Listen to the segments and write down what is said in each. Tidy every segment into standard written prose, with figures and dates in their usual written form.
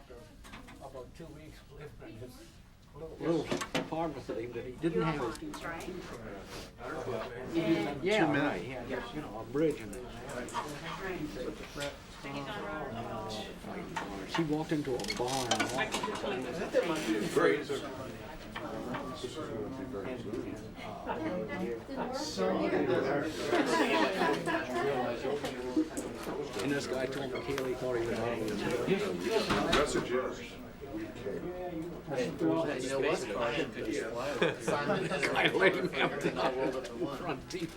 after about 2 weeks living in his little apartment thing that he didn't have. That's right. Yeah, right. He had, you know, a bridge in it. She walked into a bar and Great. and this guy told McHale he thought he was hanging his head. Message is, I laid him out in the front deep.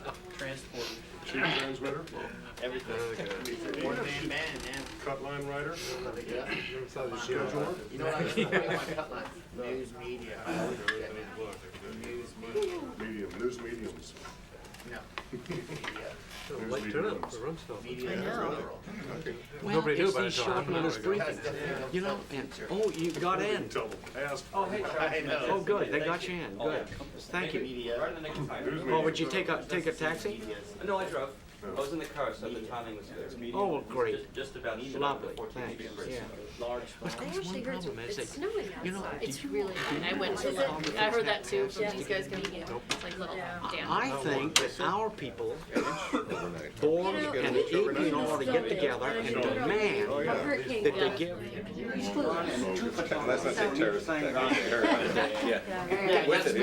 chief transmitter, Everything. One-man band, yeah. cut line writer, Yeah. scheduler. You know what I was thinking about cut lines? News media. News media. News mediums. No. Late turnout for Rumsfeld. Media. I know. Well, Nobody knew it's about these it until sharp half an on his hour ago. briefing. You know, and, oh, you got in. Tell them, ask. Oh, hey, I know. oh, good, they got you in, good. Thank you. Media. News Oh, would mediums. you take a taxi? No, I drove. I was in the car, so the timing was good. Oh, great. Just about even Lovely, before thanks, yeah. Large. But I there's one actually heard problem is it's that, snowing you know, outside. It's really fun. I went to I heard that too from these guys coming in. It's like little damn. I think that our people, board and the EP and all ought to get together and demand Hurricane that they give. Let's not say terrorist attack. Yeah. With it,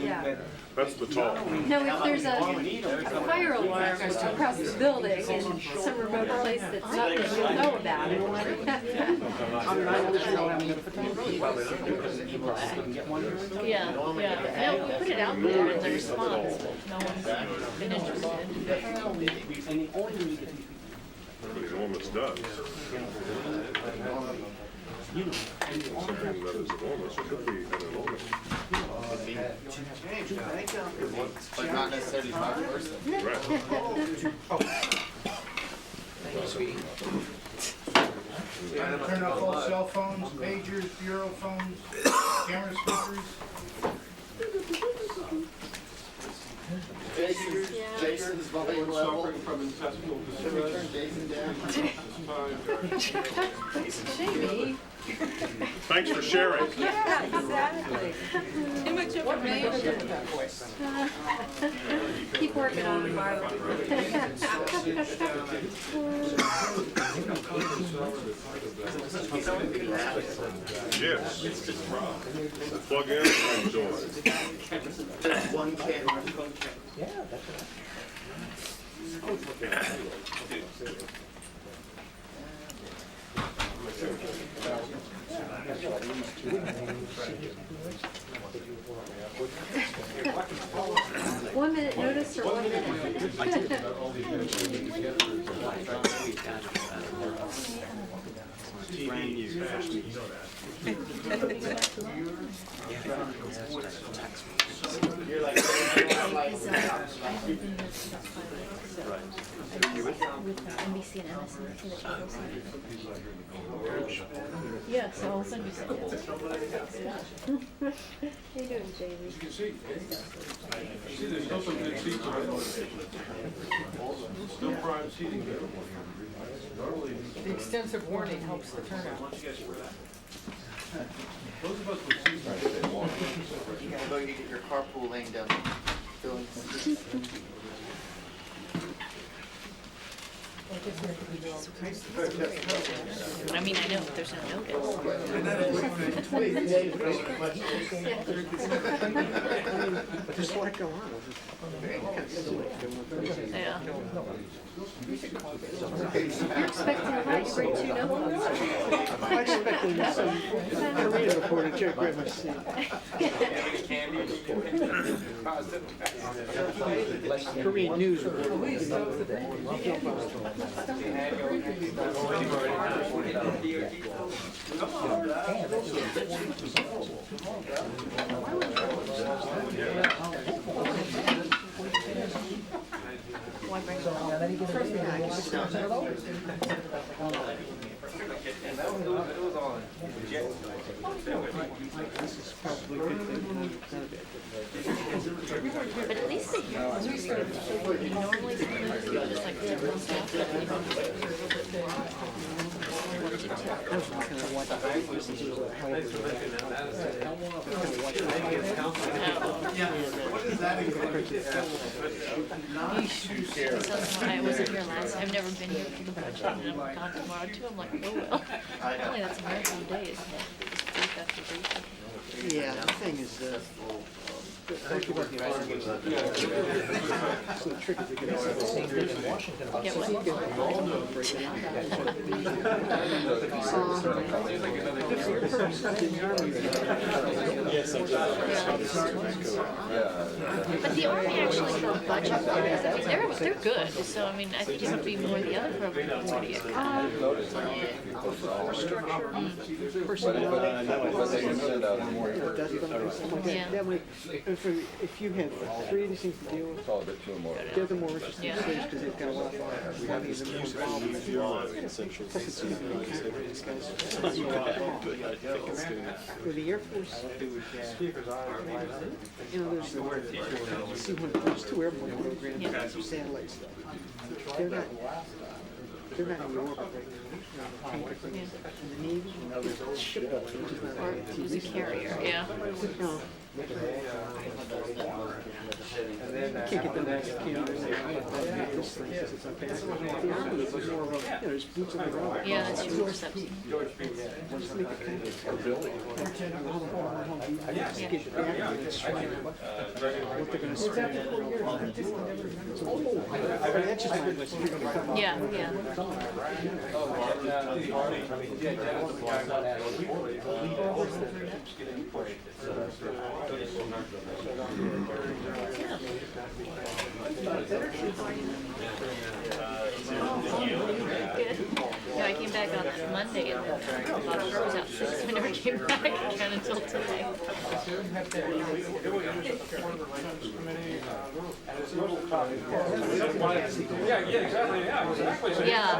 yeah. That's the tall. No, if there's a fire alarm across the building in some remote place that's not that you'll know about it. Yeah, yeah. No, we put it out there in the response, but no one's been interested. The enormous does. Considering that it's enormous, it could be an enormous. But not necessarily 5%. Right. Turn off all cell phones, pagers, bureau phones, camera speakers. Jason's volume level. From intestinal Turn Jason down. Jamie. Thanks for sharing. Yeah, exactly. Too much information. Keep working on it, Marla. Yes. Plug in and enjoy. Just one camera. One minute notice or 1 minute? You're like, With NBC and MSNBC that yeah, so I'll send you some. How you doing, Jamie? See, there's still some good seats available. Still prime seating there. The extensive warning helps the turnout. Those of us with seats right there. you gotta go get your carpool lane done. I mean, I know there's no notice. Just like a lot. Yeah. You're expecting a ride to bring 2 notebooks. I expected some Korean reporter to grab my seat. Korean news Why bring it But at least they normally just like typical stuff. was looking at what this is a hell of I wasn't here last. I've never been here for the budget, and I'm gone tomorrow too. I'm like, oh well. Apparently that's a marathon day, isn't it? Just brief after brief. Yeah, the thing is, don't you want the argument? So the trick is to get the same thing in Washington. Get So what? you get the law to break it down. But the Army actually for budget programs, I mean, they're good. So I mean, I think it would be more the other programs that get If you have three of these things to deal with, It's all a bit too more. they're the more interesting Yeah. stage because they've got a lot of. We have these for the Air Force, you know, there's two airborne programs, some satellites. They're not in the orbit right now. And the Navy, ship, which is not or a who's a carrier, yeah. No. Can't get the next the Army is more of a, you know, there's boots on the ground. Yeah, that's your perception. Just make it kind of what they're gonna spend. That's just my list. Yeah, yeah. Good. Yeah, I came back on Monday and about her was out sick, so I never came back again until today. Yeah,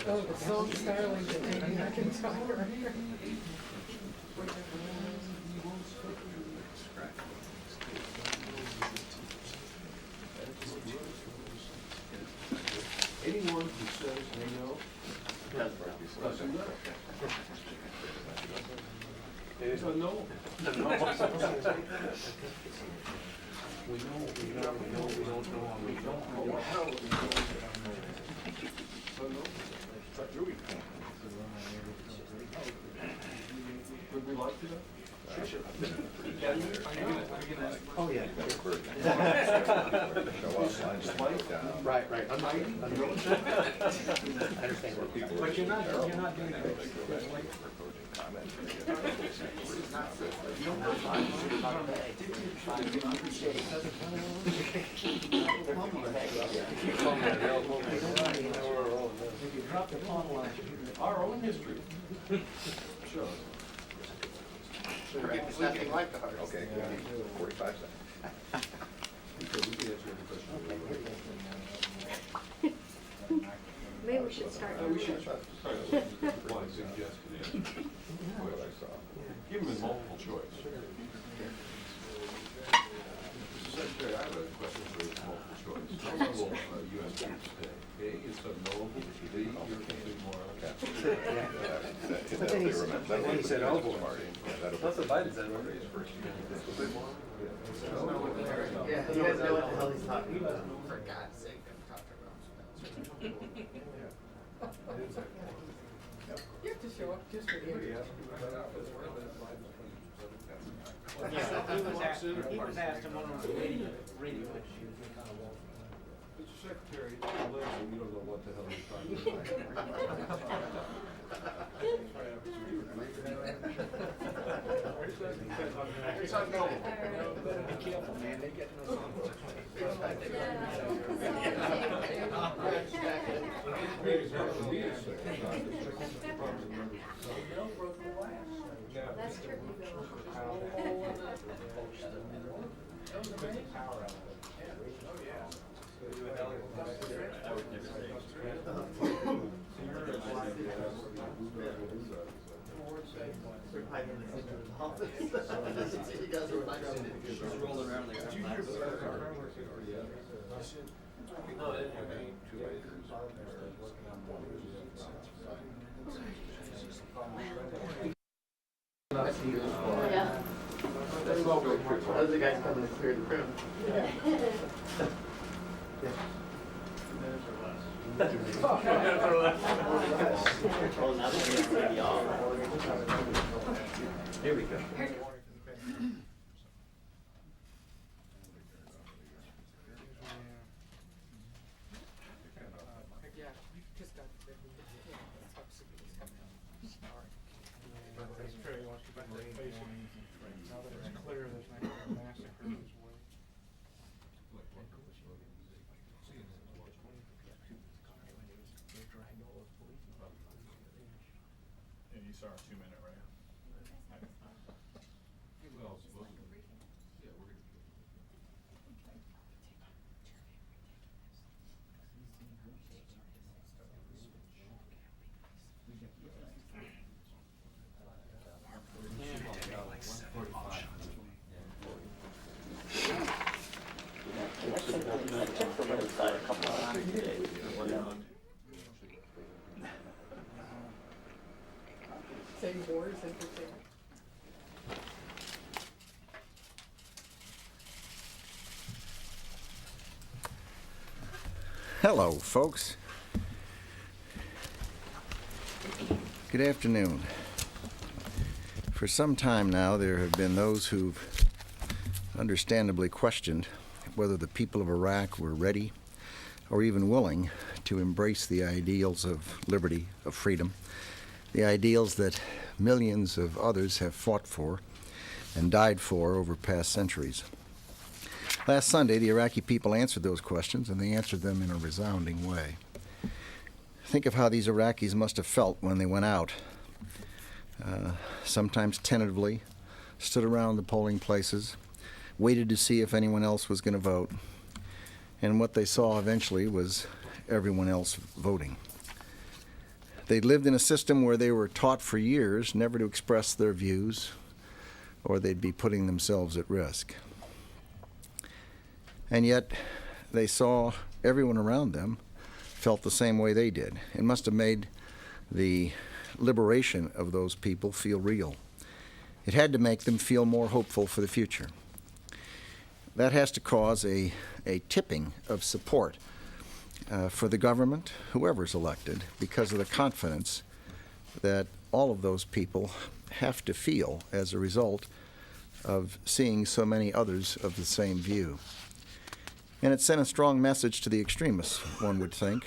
Oh, the song styling that maybe I can tell her. Anyone who says they know, doesn't know. It is a no. We don't know, Would we like to know? Sure. Oh, yeah. Right. I'm not. But you're not doing it. Our own history. Sure. It's nothing like the heart. Okay, 45 seconds. Maybe we should start. We should try. One suggestion is, What I saw. give them a multiple choice. Mr. Secretary, I have a question for you, multiple choice. How will U.S. troops stay? A, it's unknowable. B, you're thinking more on that. But then he said, oh, boy. That's what Biden said. Yeah, he doesn't know what the hell he's talking about. For God's sake, I'm talking about. You have to show up just for the interview. He was asked him on the radio issue. Mr. Secretary, listen, you don't know what the hell he's talking about. careful, man. They're getting us on. That's true. She's rolling around like Yeah. Those are the guys coming to clear the room. Oh, now they're gonna be off. Here we go. That's true. He wants to get the face. Now that it's clear there's not a massacre this way. And you saw a 2-minute, right? Well, supposedly, yeah, we're gonna. Same board, same thing. Hello, folks. Good afternoon. For some time now, there have been those who've understandably questioned whether the people of Iraq were ready or even willing to embrace the ideals of liberty, of freedom, the ideals that millions of others have fought for and died for over past centuries. Last Sunday, the Iraqi people answered those questions, and they answered them in a resounding way. Think of how these Iraqis must have felt when they went out, sometimes tentatively, stood around the polling places, waited to see if anyone else was going to vote, and what they saw eventually was everyone else voting. They'd lived in a system where they were taught for years never to express their views, or they'd be putting themselves at risk. And yet, they saw everyone around them felt the same way they did. It must have made the liberation of those people feel real. It had to make them feel more hopeful for the future. That has to cause a tipping of support for the government, whoever's elected, because of the confidence that all of those people have to feel as a result of seeing so many others of the same view. And it sent a strong message to the extremists, one would think.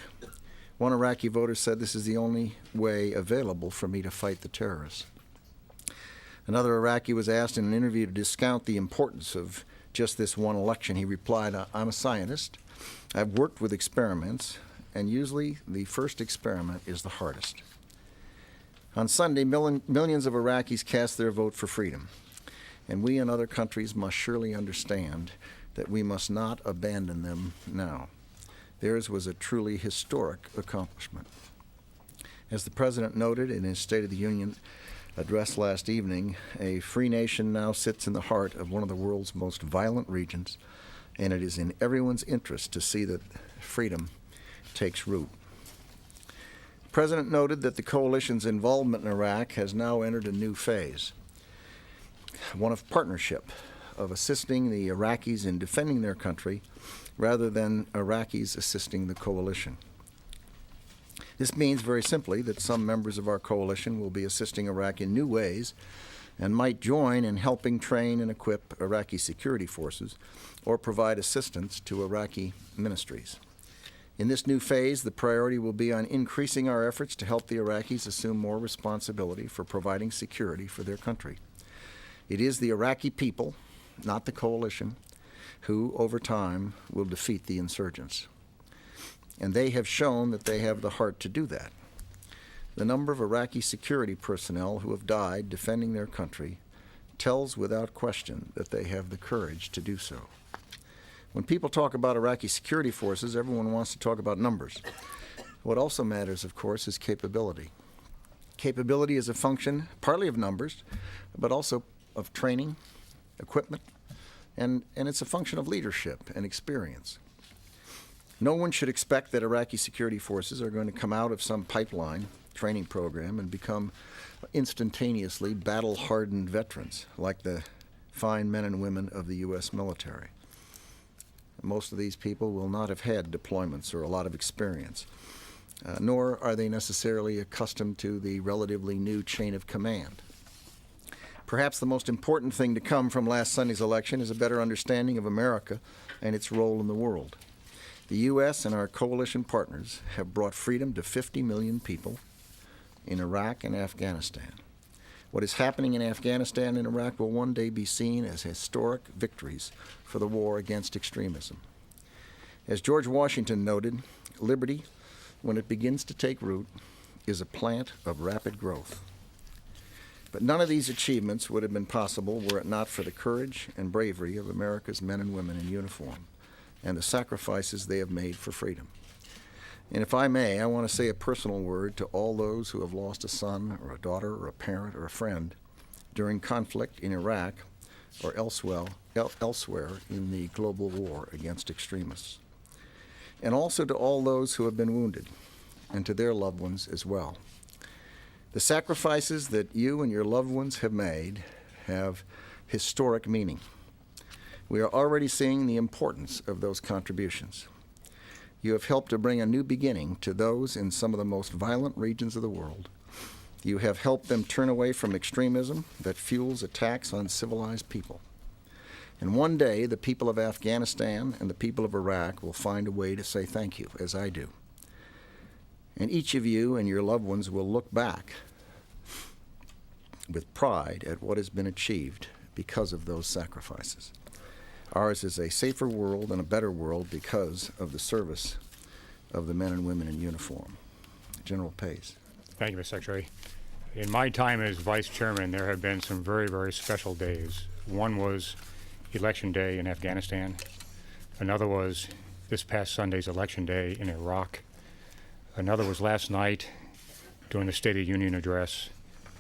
One Iraqi voter said, "This is the only way available for me to fight the terrorists." Another Iraqi was asked in an interview to discount the importance of just this one election. He replied, "I'm a scientist. I've worked with experiments, and usually the first experiment is the hardest." On Sunday, millions of Iraqis cast their vote for freedom, and we and other countries must surely understand that we must not abandon them now. Theirs was a truly historic accomplishment. As the President noted in his State of the Union address last evening, a free nation now sits in the heart of one of the world's most violent regions, and it is in everyone's interest to see that freedom takes root. The President noted that the coalition's involvement in Iraq has now entered a new phase, one of partnership, of assisting the Iraqis in defending their country rather than Iraqis assisting the coalition. This means very simply that some members of our coalition will be assisting Iraq in new ways and might join in helping train and equip Iraqi security forces or provide assistance to Iraqi ministries. In this new phase, the priority will be on increasing our efforts to help the Iraqis assume more responsibility for providing security for their country. It is the Iraqi people, not the coalition, who, over time, will defeat the insurgents. And they have shown that they have the heart to do that. The number of Iraqi security personnel who have died defending their country tells without question that they have the courage to do so. When people talk about Iraqi security forces, everyone wants to talk about numbers. What also matters, of course, is capability. Capability is a function partly of numbers, but also of training, equipment, and it's a function of leadership and experience. No one should expect that Iraqi security forces are going to come out of some pipeline training program and become instantaneously battle-hardened veterans like the fine men and women of the U.S. military. Most of these people will not have had deployments or a lot of experience, nor are they necessarily accustomed to the relatively new chain of command. Perhaps the most important thing to come from last Sunday's election is a better understanding of America and its role in the world. The U.S. and our coalition partners have brought freedom to 50 million people in Iraq and Afghanistan. What is happening in Afghanistan and Iraq will one day be seen as historic victories for the war against extremism. As George Washington noted, liberty, when it begins to take root, is a plant of rapid growth. But none of these achievements would have been possible were it not for the courage and bravery of America's men and women in uniform and the sacrifices they have made for freedom. And if I may, I want to say a personal word to all those who have lost a son or a daughter or a parent or a friend during conflict in Iraq or elsewhere in the global war against extremists. And also to all those who have been wounded and to their loved ones as well. The sacrifices that you and your loved ones have made have historic meaning. We are already seeing the importance of those contributions. You have helped to bring a new beginning to those in some of the most violent regions of the world. You have helped them turn away from extremism that fuels attacks on civilized people. And one day, the people of Afghanistan and the people of Iraq will find a way to say thank you, as I do. And each of you and your loved ones will look back with pride at what has been achieved because of those sacrifices. Ours is a safer world and a better world because of the service of the men and women in uniform. General Pace. Thank you, Mr. Secretary. In my time as Vice Chairman, there have been some very, very special days. One was Election Day in Afghanistan. Another was this past Sunday's Election Day in Iraq. Another was last night during the State of the Union address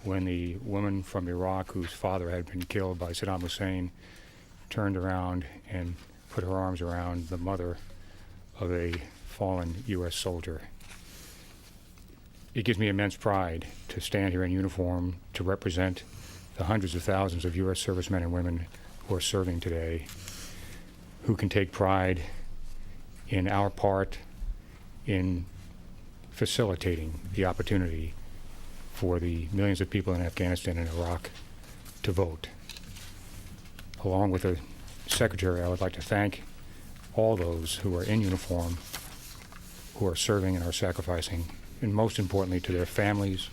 when the woman from Iraq whose father had been killed by Saddam Hussein turned around and put her arms around the mother of a fallen U.S. soldier. It gives me immense pride to stand here in uniform to represent the hundreds of thousands of U.S. servicemen and women who are serving today, who can take pride in our part in facilitating the opportunity for the millions of people in Afghanistan and Iraq to vote. Along with the Secretary, I would like to thank all those who are in uniform, who are serving and are sacrificing, and most importantly to their families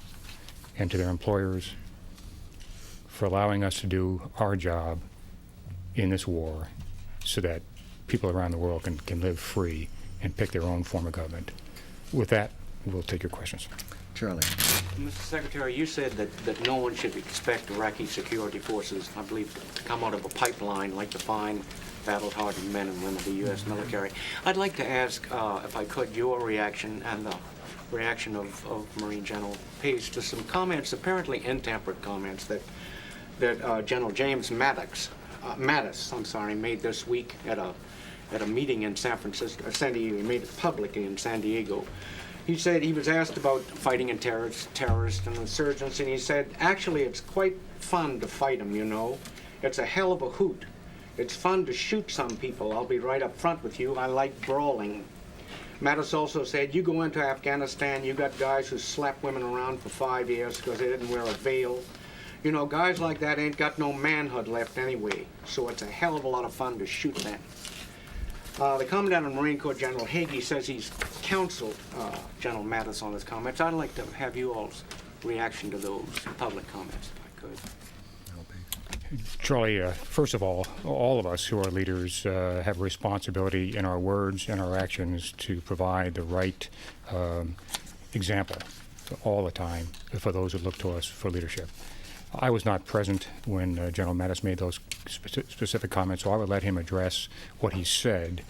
and to their employers for allowing us to do our job in this war so that people around the world can live free and pick their own form of government. With that, we'll take your questions. Charlie. Mr. Secretary, you said that no one should expect Iraqi security forces, I believe, to come out of a pipeline like the fine, battle-hardened men and women of the U.S. military. I'd like to ask, if I could, your reaction and the reaction of Marine General Pace to some comments, apparently intemperate comments, that General James Mattis made this week at a meeting in San Diego. He made it publicly in San Diego. He said he was asked about fighting and terrorists and insurgents, and he said, actually, it's quite fun to fight them, you know. It's a hell of a hoot. It's fun to shoot some people. I'll be right up front with you. I like brawling. Mattis also said, you go into Afghanistan, you got guys who slap women around for 5 years because they didn't wear a veil. You know, guys like that ain't got no manhood left anyway, so it's a hell of a lot of fun to shoot them. The Commandant of the Marine Corps, General Hagee, says he's counseled General Mattis on his comments. I'd like to have you all's reaction to those public comments, if I could. Charlie, first of all of us who are leaders have a responsibility in our words and our actions to provide the right example all the time for those who look to us for leadership. I was not present when General Mattis made those specific comments, so I would let him address what he said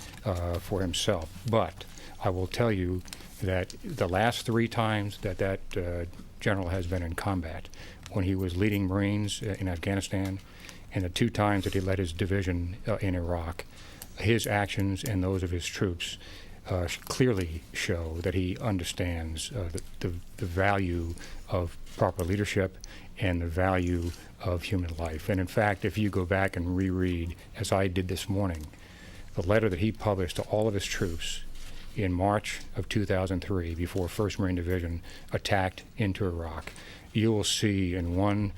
for himself. But I will tell you that the last 3 times that general has been in combat, when he was leading Marines in Afghanistan, and the 2 times that he led his division in Iraq, his actions and those of his troops clearly show that he understands the value of proper leadership and the value of human life. And in fact, if you go back and reread, as I did this morning, the letter that he published to all of his troops in March of 2003, before 1st Marine Division attacked into Iraq, you will see in one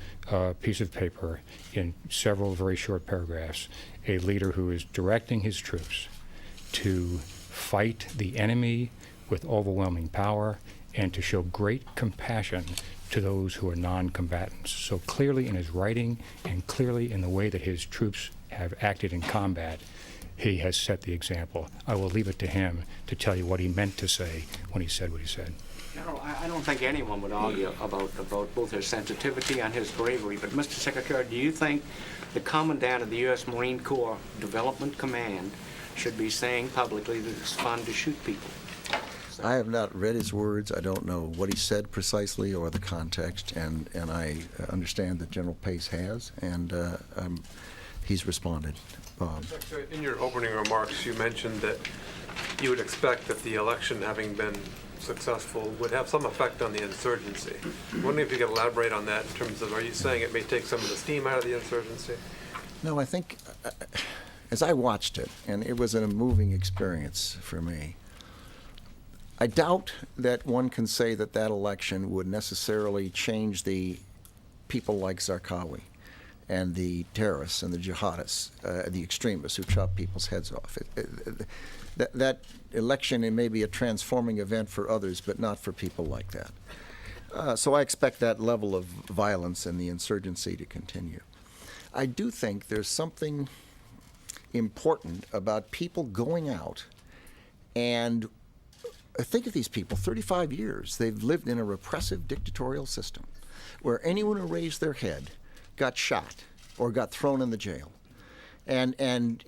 piece of paper, in several very short paragraphs, a leader who is directing his troops to fight the enemy with overwhelming power and to show great compassion to those who are non-combatants. So clearly in his writing and clearly in the way that his troops have acted in combat, he has set the example. I will leave it to him to tell you what he meant to say when he said what he said. General, I don't think anyone would argue about both his sensitivity and his bravery, but Mr. Secretary, do you think the Commandant of the U.S. Marine Corps Development Command should be saying publicly that it's fun to shoot people? I have not read his words. I don't know what he said precisely or the context, and I understand that General Pace has, and he's responded. Bob. In your opening remarks, you mentioned that you would expect that the election, having been successful, would have some effect on the insurgency. I'm wondering if you could elaborate on that in terms of, are you saying it may take some of the steam out of the insurgency? No, I think, as I watched it, and it was a moving experience for me, I doubt that one can say that that election would necessarily change the people like Zarqawi and the terrorists and the jihadists, the extremists who chop people's heads off. That election, it may be a transforming event for others, but not for people like that. So I expect that level of violence and the insurgency to continue. I do think there's something important about people going out and think of these people, 35 years, they've lived in a repressive dictatorial system where anyone who raised their head got shot or got thrown in the jail. And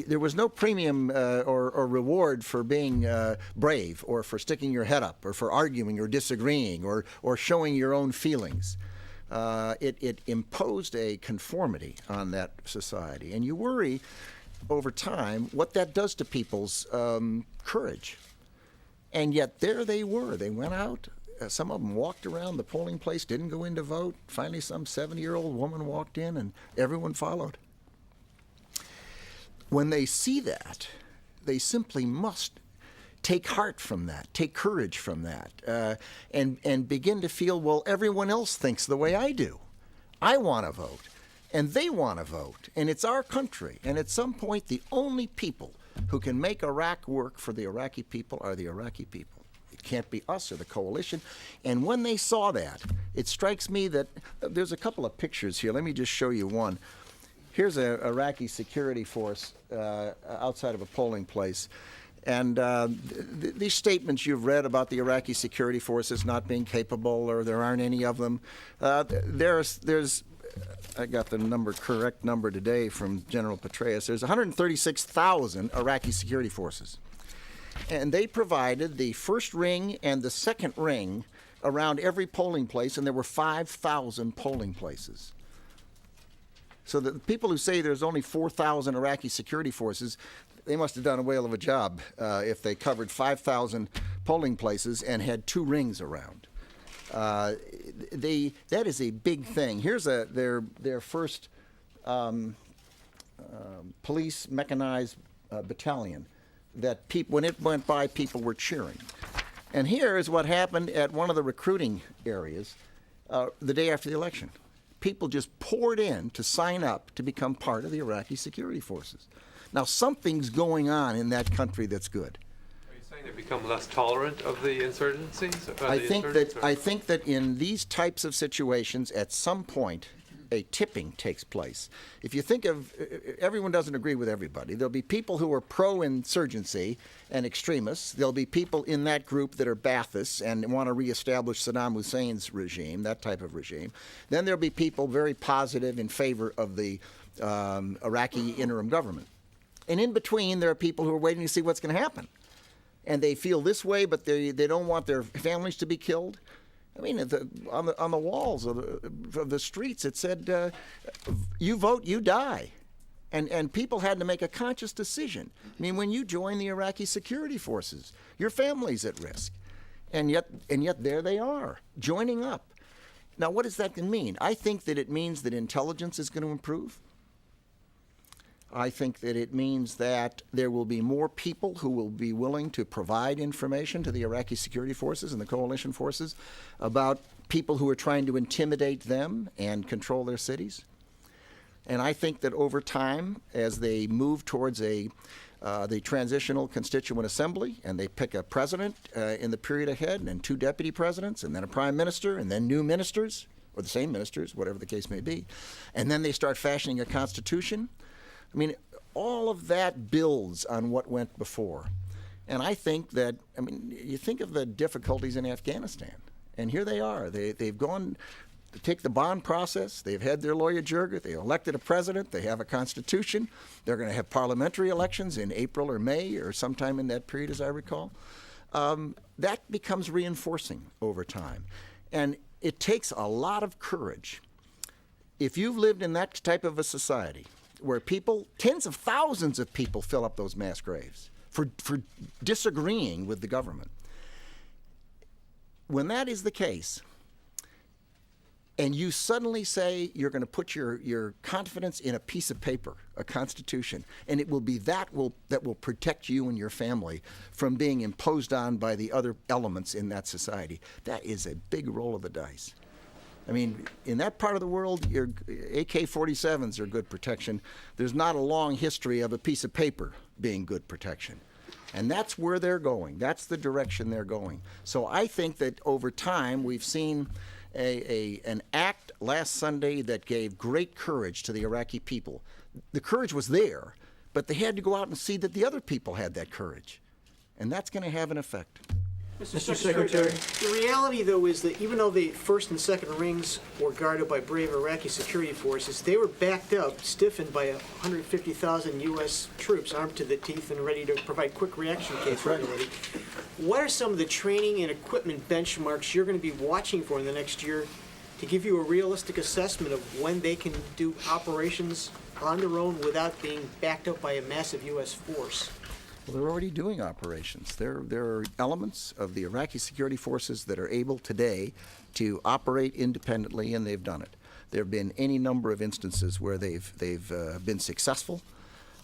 there was no premium or reward for being brave or for sticking your head up or for arguing or disagreeing or showing your own feelings. It imposed a conformity on that society. And you worry over time what that does to people's courage. And yet there they were. They went out. Some of them walked around the polling place, didn't go in to vote. Finally, some 70-year-old woman walked in, and everyone followed. When they see that, they simply must take heart from that, take courage from that, and begin to feel, well, everyone else thinks the way I do. I want to vote, and they want to vote, and it's our country. And at some point, the only people who can make Iraq work for the Iraqi people are the Iraqi people. It can't be us or the coalition. And when they saw that, it strikes me that there's a couple of pictures here. Let me just show you one. Here's an Iraqi security force outside of a polling place. And these statements you've read about the Iraqi security forces not being capable or there aren't any of them, there's I got the correct number today from General Petraeus. There's 136,000 Iraqi security forces. And they provided the first ring and the second ring around every polling place, and there were 5,000 polling places. So the people who say there's only 4,000 Iraqi security forces, they must have done a whale of a job if they covered 5,000 polling places and had 2 rings around. That is a big thing. Here's their first police mechanized battalion that when it went by, people were cheering. And here is what happened at one of the recruiting areas the day after the election. People just poured in to sign up to become part of the Iraqi security forces. Now, something's going on in that country that's good. They become less tolerant of the insurgencies? I think that in these types of situations, at some point, a tipping takes place. If you think of, everyone doesn't agree with everybody. There'll be people who are pro-insurgency and extremists. There'll be people in that group that are Baathists and want to reestablish Saddam Hussein's regime, that type of regime. Then there'll be people very positive in favor of the Iraqi interim government. And in between, there are people who are waiting to see what's going to happen. And they feel this way, but they don't want their families to be killed. I mean, on the walls of the streets, it said, you vote, you die. And people had to make a conscious decision. I mean, when you join the Iraqi security forces, your family's at risk. And yet there they are, joining up. Now, what does that mean? I think that it means that intelligence is going to improve. I think that it means that there will be more people who will be willing to provide information to the Iraqi security forces and the coalition forces about people who are trying to intimidate them and control their cities. And I think that over time, as they move towards the transitional constituent assembly, and they pick a president in the period ahead, and 2 deputy presidents, and then a prime minister, and then new ministers, or the same ministers, whatever the case may be, and then they start fashioning a constitution. I mean, all of that builds on what went before. And I think that, I mean, you think of the difficulties in Afghanistan, and here they are. They've gone to take the bond process. They've had their lawyer Jirga. They elected a president. They have a constitution. They're going to have parliamentary elections in April or May or sometime in that period, as I recall. That becomes reinforcing over time. And it takes a lot of courage. If you've lived in that type of a society, where people, tens of thousands of people fill up those mass graves for disagreeing with the government. When that is the case, and you suddenly say you're going to put your confidence in a piece of paper, a constitution, and it will be that will protect you and your family from being imposed on by the other elements in that society, that is a big roll of the dice. I mean, in that part of the world, your AK-47s are good protection. There's not a long history of a piece of paper being good protection. And that's where they're going. That's the direction they're going. So I think that over time, we've seen an act last Sunday that gave great courage to the Iraqi people. The courage was there, but they had to go out and see that the other people had that courage. And that's going to have an effect. Mr. Secretary, the reality, though, is that even though the first and second rings were guarded by brave Iraqi security forces, they were backed up, stiffened by 150,000 U.S. troops armed to the teeth and ready to provide quick reaction capability. What are some of the training and equipment benchmarks you're going to be watching for in the next year to give you a realistic assessment of when they can do operations on their own without being backed up by a massive U.S. force? Well, they're already doing operations. There are elements of the Iraqi security forces that are able today to operate independently, and they've done it. There have been any number of instances where they've been successful.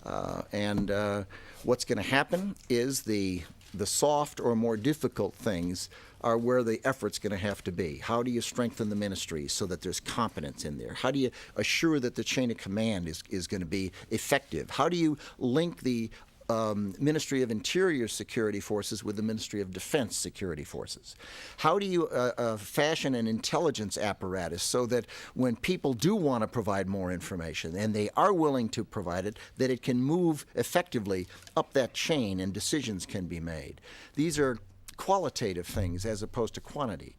What's going to happen is the soft or more difficult things are where the effort's going to have to be. How do you strengthen the ministry so that there's competence in there? How do you assure that the chain of command is going to be effective? How do you link the Ministry of Interior security forces with the Ministry of Defense security forces? How do you fashion an intelligence apparatus so that when people do want to provide more information, and they are willing to provide it, that it can move effectively up that chain and decisions can be made? These are qualitative things as opposed to quantity.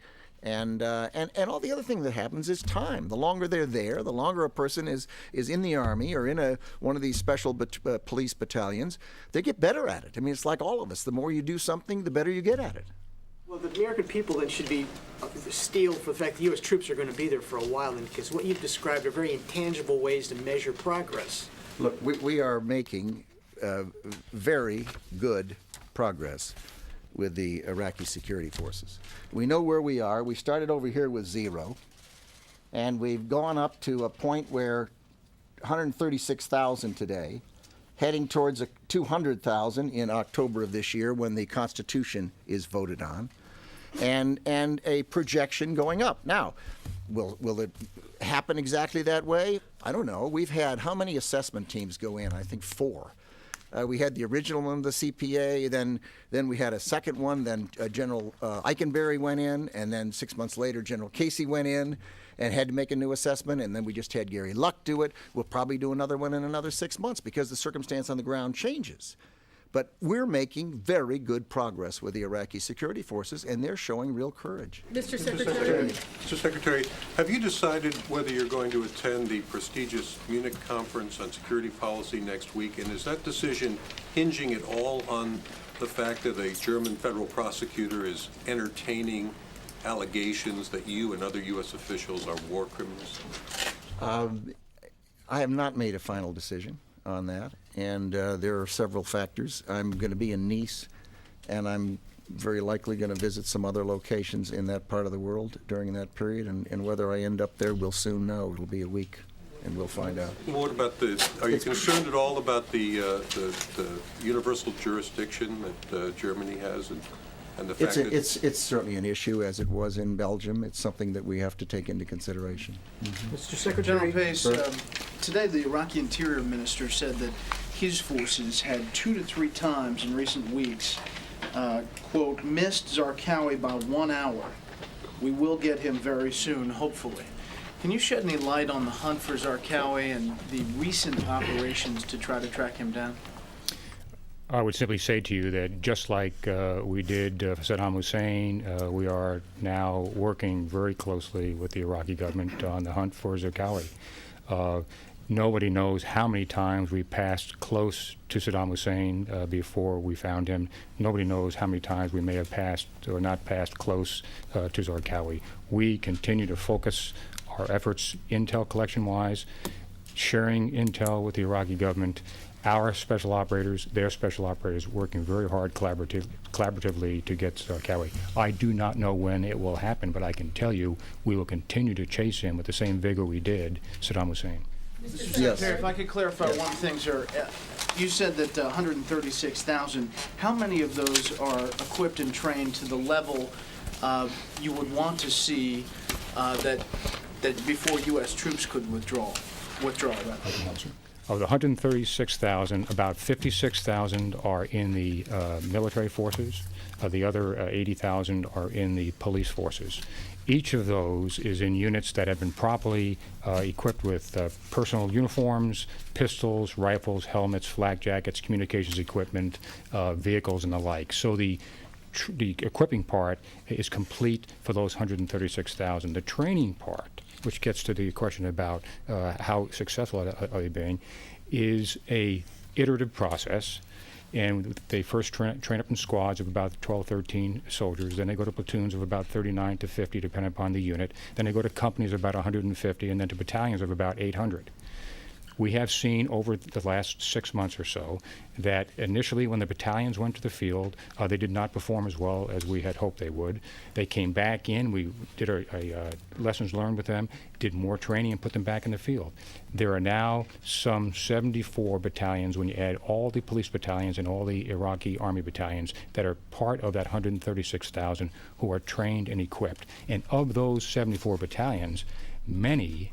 And all the other thing that happens is time. The longer they're there, the longer a person is in the Army or in one of these special police battalions, they get better at it. I mean, it's like all of us. The more you do something, the better you get at it. Well, the American people then should be steeled for the fact that U.S. troops are going to be there for a while, because what you've described are very intangible ways to measure progress. Look, we are making very good progress with the Iraqi security forces. We know where we are. We started over here with 0, and we've gone up to a point where 136,000 today, heading towards 200,000 in October of this year when the Constitution is voted on, and a projection going up. Now, will it happen exactly that way? I don't know. We've had how many assessment teams go in? I think 4. We had the original one, the CPA, then we had a second one, then General Eikenberry went in, and then 6 months later, General Casey went in and had to make a new assessment, and then we just had Gary Luck do it. We'll probably do another one in another 6 months because the circumstance on the ground changes. But we're making very good progress with the Iraqi security forces, and they're showing real courage. Mr. Secretary. Mr. Secretary, have you decided whether you're going to attend the prestigious Munich Conference on Security Policy next week? And is that decision hinging at all on the fact that a German federal prosecutor is entertaining allegations that you and other U.S. officials are war criminals? I have not made a final decision on that, and there are several factors. I'm going to be in Nice, and I'm very likely going to visit some other locations in that part of the world during that period, and whether I end up there, we'll soon know. It'll be a week, and we'll find out. What about are you concerned at all about the universal jurisdiction that Germany has, and the fact that it's certainly an issue, as it was in Belgium. It's something that we have to take into consideration. Mr. Secretary. General Pace, today the Iraqi Interior Minister said that his forces had 2 to 3 times in recent weeks, quote, missed Zarqawi by 1 hour. We will get him very soon, hopefully. Can you shed any light on the hunt for Zarqawi and the recent operations to try to track him down? I would simply say to you that just like we did for Saddam Hussein, we are now working very closely with the Iraqi government on the hunt for Zarqawi. Nobody knows how many times we passed close to Saddam Hussein before we found him. Nobody knows how many times we may have passed or not passed close to Zarqawi. We continue to focus our efforts intel collection-wise, sharing intel with the Iraqi government, our special operators, their special operators, working very hard collaboratively to get Zarqawi. I do not know when it will happen, but I can tell you we will continue to chase him with the same vigor we did Saddam Hussein. Mr. Secretary, if I could clarify one thing, sir. You said that 136,000. How many of those are equipped and trained to the level you would want to see that before U.S. troops could withdraw? Of the 136,000, about 56,000 are in the military forces. The other 80,000 are in the police forces. Each of those is in units that have been properly equipped with personal uniforms, pistols, rifles, helmets, flak jackets, communications equipment, vehicles, and the like. So the equipping part is complete for those 136,000. The training part, which gets to the question about how successful are they being, is a iterative process. And they first train up in squads of about 12, 13 soldiers. Then they go to platoons of about 39 to 50, depending upon the unit. Then they go to companies of about 150, and then to battalions of about 800. We have seen over the last 6 months or so that initially when the battalions went to the field, they did not perform as well as we had hoped they would. They came back in, we did a lessons learned with them, did more training and put them back in the field. There are now some 74 battalions, when you add all the police battalions and all the Iraqi army battalions, that are part of that 136,000 who are trained and equipped. And of those 74 battalions, many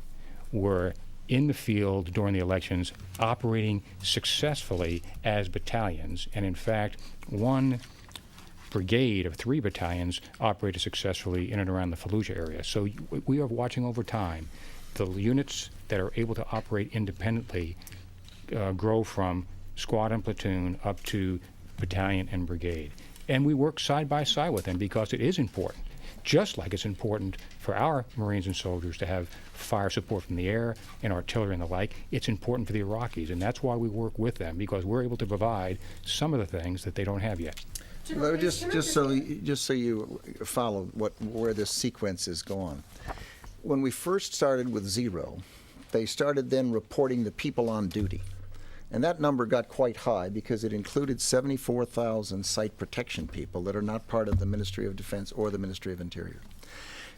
were in the field during the elections, operating successfully as battalions. And in fact, one brigade of 3 battalions operated successfully in and around the Fallujah area. So we are watching over time the units that are able to operate independently grow from squad and platoon up to battalion and brigade. And we work side by side with them because it is important. Just like it's important for our Marines and soldiers to have fire support from the air and artillery and the like, it's important for the Iraqis, and that's why we work with them, because we're able to provide some of the things that they don't have yet. Well, just so you follow where this sequence is going. When we first started with 0, they started then reporting the people on duty. And that number got quite high because it included 74,000 site protection people that are not part of the Ministry of Defense or the Ministry of Interior.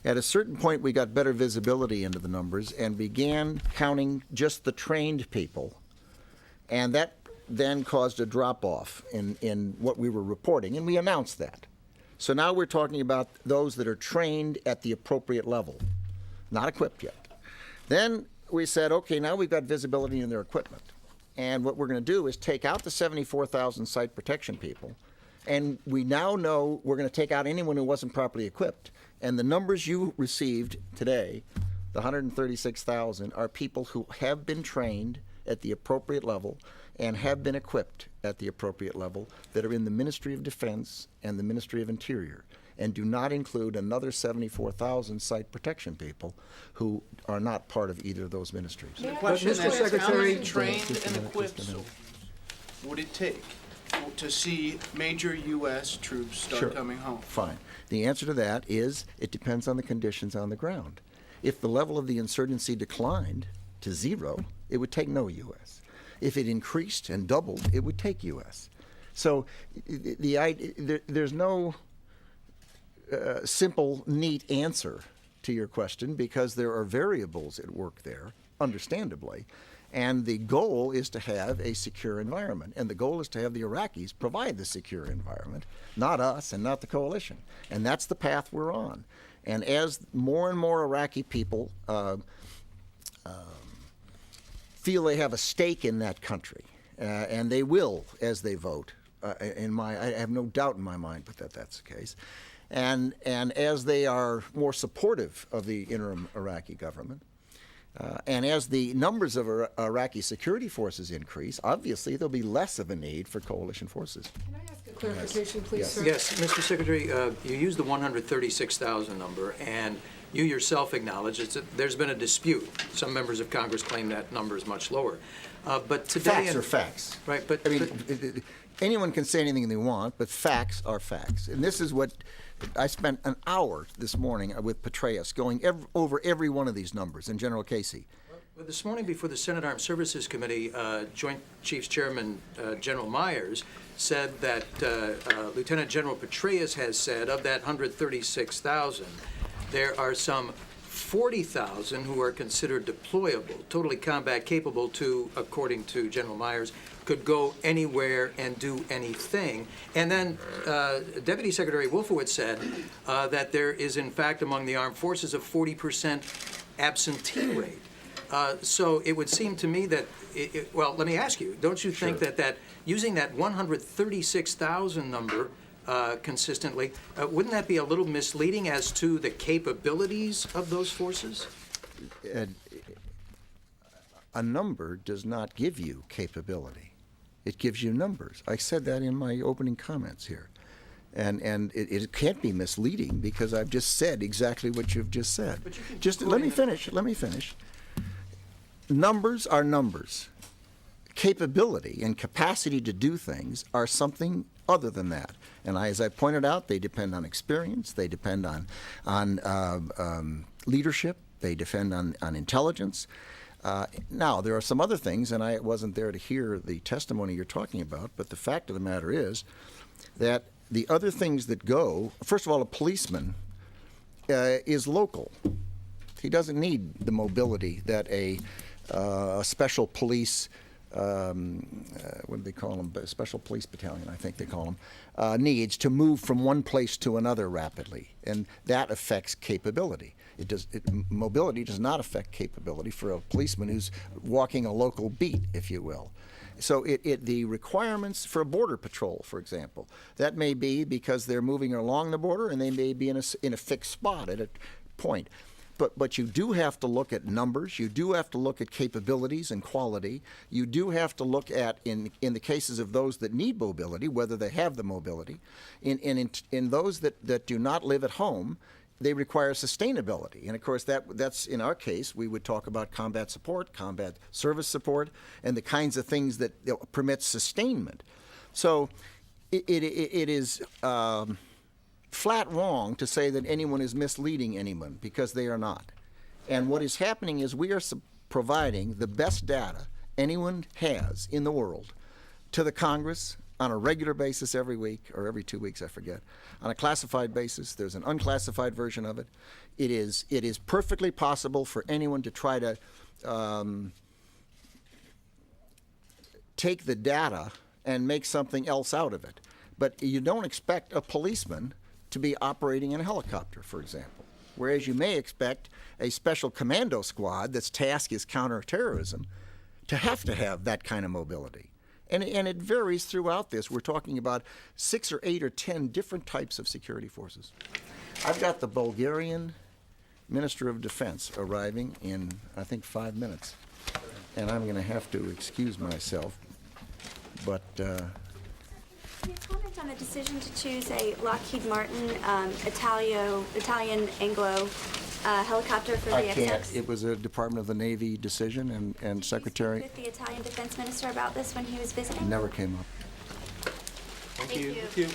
At a certain point, we got better visibility into the numbers and began counting just the trained people. And that then caused a drop-off in what we were reporting, and we announced that. So now we're talking about those that are trained at the appropriate level, not equipped yet. Then we said, okay, now we've got visibility in their equipment. And what we're going to do is take out the 74,000 site protection people, and we now know we're going to take out anyone who wasn't properly equipped. And the numbers you received today, the 136,000, are people who have been trained at the appropriate level and have been equipped at the appropriate level that are in the Ministry of Defense and the Ministry of Interior, and do not include another 74,000 site protection people who are not part of either of those ministries. The question Mr. is, how Secretary- many trained Just a and minute, equipped just a minute. soldiers would it take to see major U.S. troops start Sure. coming home? Fine. The answer to that is it depends on the conditions on the ground. If the level of the insurgency declined to 0, it would take no U.S. If it increased and doubled, it would take U.S. So there's no simple, neat answer to your question, because there are variables at work there, understandably. And the goal is to have a secure environment. And the goal is to have the Iraqis provide the secure environment, not us and not the coalition. And that's the path we're on. And as more and more Iraqi people feel they have a stake in that country, and they will as they vote, I have no doubt in my mind but that's the case. And as they are more supportive of the interim Iraqi government, and as the numbers of Iraqi security forces increase, obviously there'll be less of a need for coalition forces. Can I ask a clarification, please, Yes. sir? Yes, Mr. Secretary, you used the 136,000 number, and you yourself acknowledge there's been a dispute. Some members of Congress claim that number is much lower. But today... Facts are facts. Right, but... I mean, anyone can say anything they want, but facts are facts. And this is what I spent an hour this morning with Petraeus going over every one of these numbers, and General Casey. Well, this morning before the Senate Armed Services Committee, Joint Chiefs Chairman General Myers said that Lieutenant General Petraeus has said of that 136,000, there are some 40,000 who are considered deployable, totally combat capable to, according to General Myers, could go anywhere and do anything. And then Deputy Secretary Wolfowitz said that there is, in fact, among the armed forces, a 40% absentee rate. So it would seem to me that, well, let me ask you, don't you think that using that 136,000 number consistently, wouldn't that be a little misleading as to the capabilities of those forces? A number does not give you capability. It gives you numbers. I said that in my opening comments here. And it can't be misleading because I've just said exactly what you've just said. Just let me finish. Numbers are numbers. Capability and capacity to do things are something other than that. And as I pointed out, they depend on experience, they depend on leadership, they depend on intelligence. Now, there are some other things, and I wasn't there to hear the testimony you're talking about, but the fact of the matter is that the other things that go, first of all, a policeman is local. He doesn't need the mobility that a special police, what do they call them? Special police battalion, I think they call them, needs to move from one place to another rapidly, and that affects capability. Mobility does not affect capability for a policeman who's walking a local beat, if you will. So the requirements for a border patrol, for example, that may be because they're moving along the border and they may be in a fixed spot at a point. But you do have to look at numbers. You do have to look at capabilities and quality. You do have to look at, in the cases of those that need mobility, whether they have the mobility. In those that do not live at home, they require sustainability. And of course, that's in our case, we would talk about combat support, combat service support, and the kinds of things that permit sustainment. So it is flat wrong to say that anyone is misleading anyone, because they are not. And what is happening is we are providing the best data anyone has in the world to the Congress on a regular basis every week, or every 2 weeks, I forget, on a classified basis. There's an unclassified version of it. It is perfectly possible for anyone to try to take the data and make something else out of it. But you don't expect a policeman to be operating in a helicopter, for example, whereas you may expect a special commando squad that's task is counterterrorism to have that kind of mobility. And it varies throughout this. We're talking about 6 or 8 or 10 different types of security forces. I've got the Bulgarian Minister of Defense arriving in, I think, 5 minutes. And I'm going to have to excuse myself. But Can you comment on the decision to choose a Lockheed Martin Italian Anglo helicopter for I VXX? can't. It was a Department of the Navy decision, and Secretary With the Italian defense minister about this when he was visiting? never came up. Thank you.